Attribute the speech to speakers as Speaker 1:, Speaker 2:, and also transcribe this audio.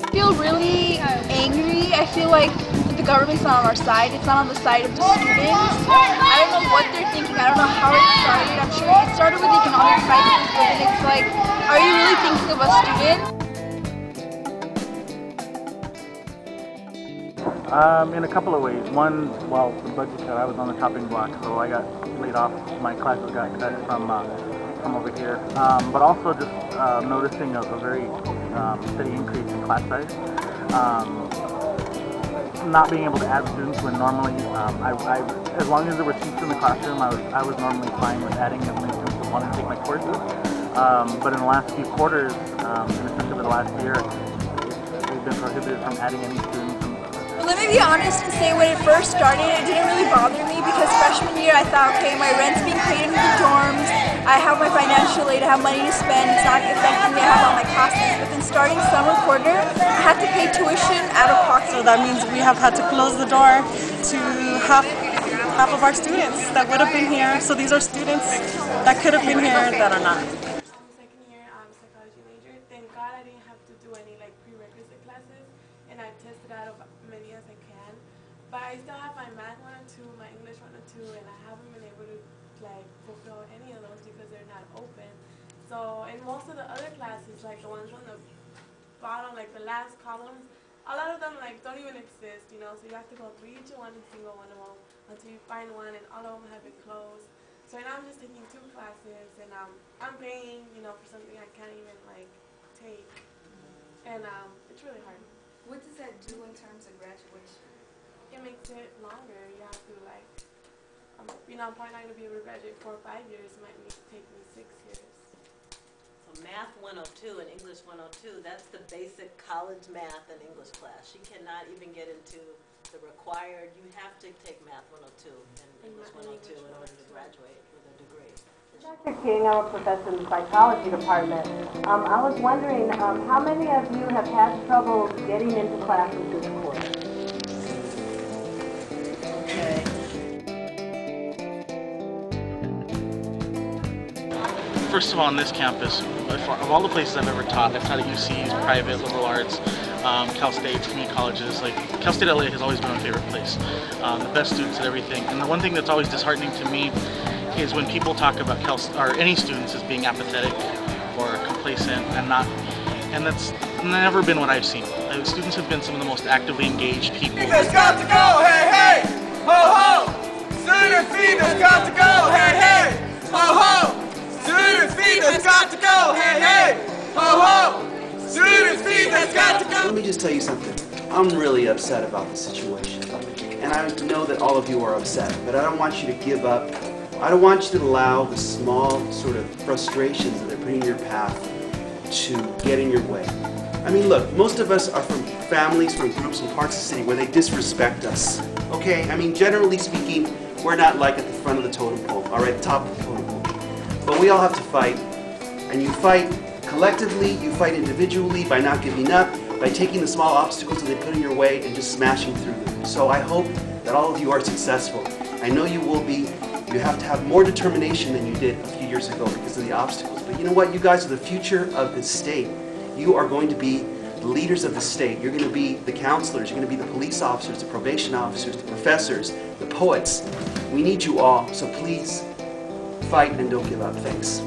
Speaker 1: I feel really angry. I feel like the government's not on our side. It's not on the side of the students. I don't know what they're thinking. I don't know how it started. I'm sure it started with economic crisis, but then it's like, are you really thinking of us students?
Speaker 2: In a couple of ways. One, well, the budget cut. I was on the chopping block, so I got laid off. My classes got cut from over here. But also just noticing a very steady increase in class size. Not being able to add students when normally, as long as there were seats in the classroom, I was normally fine with adding as many students as wanted to take my courses. But in the last few quarters, and especially over the last year, we've been prohibited from adding any students.
Speaker 1: Let me be honest and say when it first started, it didn't really bother me because freshman year I thought, okay, my rent's being paid into the dorms, I have my financial aid, I have money to spend, it's not affecting me, I have all my classes. But then starting summer quarter, I had to pay tuition out of pocket.
Speaker 3: So that means we have had to close the door to half of our students that would have been here. So these are students that could have been here that are not.
Speaker 4: Second year, I'm a psychology major. Thank God I didn't have to do any prerequisite classes, and I tested out of many as I can. But I still have my math 1 and 2, my English 1 and 2, and I haven't been able to fulfill any of those because they're not open. So in most of the other classes, like the ones on the bottom, like the last columns, a lot of them don't even exist, you know. So you have to go through each one and single one of them until you find one, and all of them have been closed. So right now I'm just taking 2 classes, and I'm paying, you know, for something I can't even take, and it's really hard.
Speaker 5: What does that do in terms of graduation?
Speaker 4: It makes it longer. You have to you know, I'm probably not going to be able to graduate 4 or 5 years. It might take me 6 years.
Speaker 6: So Math 102 and English 102, that's the basic college math and English class. She cannot even get into the required. You have to take Math 102 and English 102 in order to graduate with a degree.
Speaker 7: Dr. King, I'm a professor in the psychology department. I was wondering, how many of you have had trouble getting into classes this quarter? Okay.
Speaker 2: First of all, on this campus, of all the places I've ever taught, I've taught at UC's, private, liberal arts, Cal State's, community colleges. Cal State LA has always been my favorite place. The best students at everything. And the one thing that's always disheartening to me is when people talk about any students as being apathetic or complacent and that's never been what I've seen. Students have been some of the most actively engaged people.
Speaker 8: Feeders got to go, hey, hey, ho, ho! Student feeders got to go, hey, hey, ho, ho! Student feeders got to go, hey, hey, ho, ho! Student feeders got to go!
Speaker 9: Let me just tell you something. I'm really upset about the situation. And I know that all of you are upset, but I don't want you to give up. I don't want you to allow the small sort of frustrations that are putting in your path to get in your way. I mean, look, most of us are from families, from groups and parts of the city where they disrespect us. Okay? I mean, generally speaking, we're not at the front of the totem pole, all right, top of the totem pole. But we all have to fight. And you fight collectively, you fight individually by not giving up, by taking the small obstacles that they put in your way and just smashing through them. So I hope that all of you are successful. I know you will be. You have to have more determination than you did a few years ago because of the obstacles. But you know what? You guys are the future of this state. You are going to be the leaders of the state. You're going to be the counselors. You're going to be the police officers, the probation officers, the professors, the poets. We need you all, so please fight and don't give up. Thanks.